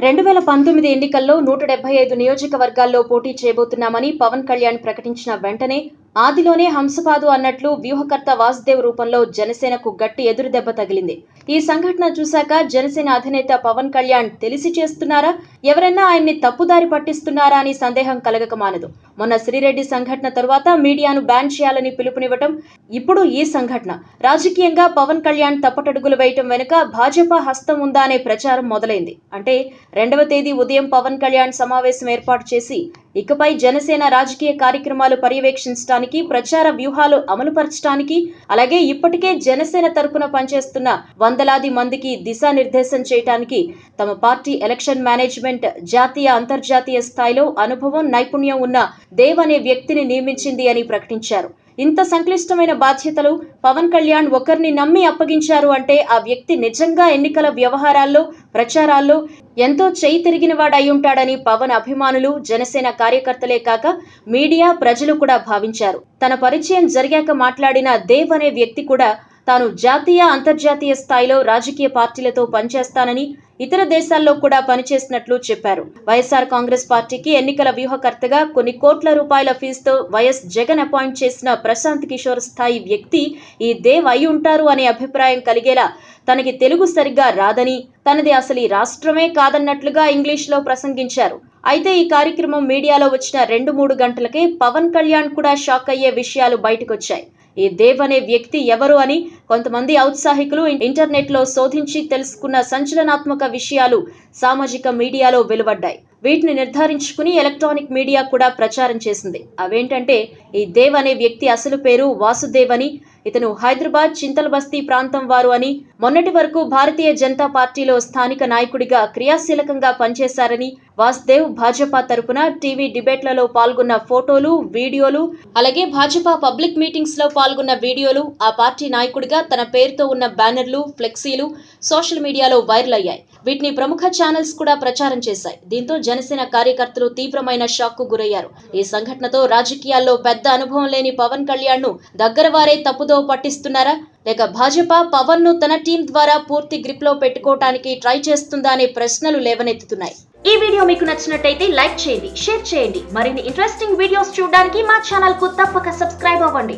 2019 ఎన్నికల్లో 175 నియోజకవర్గాల్లో పోటీ చేయబోతున్నామని పవన్ కళ్యాణ్ ప్రకటించిన వెంటనే ఆదిలోనే హంసపాదు అన్నట్లు వ్యూహకర్త వాసుదేవ్ రూపంలో జనసేనకు గట్టి ఎదురుదెబ్బ తగిలింది. ఈ సంఘటన చూశాక జనసేన అధినేత పవన్ కళ్యాణ్ తెలిసి చేస్తున్నారా, ఎవరైనా ఆయన్ని తప్పుదారి పట్టిస్తున్నారా అని సందేహం కలగకమానదు. మొన్న శ్రీరెడ్డి సంఘటన తరువాత మీడియాను బ్యాన్ చేయాలని పిలుపునివ్వటం, ఇప్పుడు ఈ సంఘటన రాజకీయంగా పవన్ కళ్యాణ్ తప్పటడుగులు వేయటం వెనుక భాజపా హస్తం ఉందా అనే ప్రచారం మొదలైంది. అంటే 2వ తేదీ ఉదయం పవన్ కళ్యాణ్ సమావేశం ఏర్పాటు చేసి ఇకపై జనసేన రాజకీయ కార్యక్రమాలు పర్యవేక్షించడానికి, ప్రచార వ్యూహాలు అమలుపరచడానికి, అలాగే ఇప్పటికే జనసేన తరపున పనిచేస్తున్న వందలాది మందికి దిశానిర్దేశం చేయడానికి తమ పార్టీ ఎలక్షన్ మేనేజ్మెంట్ జాతీయ అంతర్జాతీయ స్థాయిలో అనుభవం, నైపుణ్యం ఉన్న దేవ్ అనే వ్యక్తిని నియమించింది అని ప్రకటించారు. ఇంత సంక్లిష్టమైన బాధ్యతలు పవన్ కళ్యాణ్ ఒకరిని నమ్మి అప్పగించారు అంటే ఆ వ్యక్తి నిజంగా ఎన్నికల వ్యవహారాల్లో, ప్రచారాల్లో ఎంతో చేయి తిరిగిన వాడై ఉంటాడని పవన్ అభిమానులు, జనసేన కార్యకర్తలే కాక మీడియా, ప్రజలు కూడా భావించారు. తన పరిచయం జరిగాక మాట్లాడిన దేవ్ అనే వ్యక్తి కూడా తాను జాతీయ, అంతర్జాతీయ స్థాయిలో రాజకీయ పార్టీలతో పనిచేస్తానని, ఇతర దేశాల్లో కూడా పనిచేసినట్లు చెప్పారు. వైఎస్ఆర్ కాంగ్రెస్ పార్టీకి ఎన్నికల వ్యూహకర్తగా కొన్ని కోట్ల రూపాయల ఫీజుతో వైఎస్ జగన్ అపాయింట్ చేసిన ప్రశాంత్ కిషోర్ స్థాయి వ్యక్తి ఈ దేవ్ అయి ఉంటారు అనే అభిప్రాయం కలిగేలా తనకి తెలుగు సరిగ్గా రాదని, తనది అసలు ఈ రాష్ట్రమే కాదన్నట్లుగా ఇంగ్లీష్లో ప్రసంగించారు. అయితే ఈ కార్యక్రమం మీడియాలో వచ్చిన 2-3 గంటలకే పవన్ కళ్యాణ్ కూడా షాక్ అయ్యే విషయాలు బయటకొచ్చాయి. ఈ దేవ్ అనే వ్యక్తి ఎవరు అని కొంతమంది ఔత్సాహికులు ఇంటర్నెట్లో శోధించి తెలుసుకున్న సంచలనాత్మక విషయాలు సామాజిక మీడియాలో వెలువడ్డాయి. వీటిని నిర్ధారించుకుని ఎలక్ట్రానిక్ మీడియా కూడా ప్రచారం చేసింది. అవేంటంటే, ఈ దేవ్ అనే వ్యక్తి అసలు పేరు వాసుదేవ్ అని, ఇతను హైదరాబాద్ చింతలబస్తీ ప్రాంతం వారు అని, మొన్నటి వరకు భారతీయ జనతా పార్టీలో స్థానిక నాయకుడిగా క్రియాశీలకంగా పనిచేశారని, వాసుదేవ్ భాజపా తరపున టీవీ డిబేట్లలో పాల్గొన్న ఫోటోలు, వీడియోలు, అలాగే భాజపా పబ్లిక్ మీటింగ్స్ లో పాల్గొన్న వీడియోలు, ఆ పార్టీ నాయకుడిగా తన పేరుతో ఉన్న బ్యానర్లు, ఫ్లెక్సీలు సోషల్ మీడియాలో వైరల్ అయ్యాయి. వీటిని ప్రముఖ ఛానల్స్ కూడా ప్రచారం చేశాయి. దీంతో జనసేన కార్యకర్తలు తీవ్రమైన షాక్ కు గురయ్యారు. ఈ సంఘటనతో రాజకీయాల్లో పెద్ద అనుభవం లేని పవన్ కళ్యాణ్ ను దగ్గర వారే తప్పుదో పట్టిస్తున్నారా, లేక భాజపా పవన్ ను తన టీం ద్వారా పూర్తి గ్రిప్ లో పెట్టుకోవడానికి ట్రై చేస్తుందా అనే ప్రశ్నలు లేవనెత్తుతున్నాయి. ఈ వీడియో మీకు నచ్చినట్టయితే లైక్ చేయండి, షేర్ చేయండి. మరిన్ని ఇంట్రెస్టింగ్ వీడియోస్ చూడడానికి మా ఛానల్ కు తప్పక సబ్స్క్రైబ్ అవ్వండి.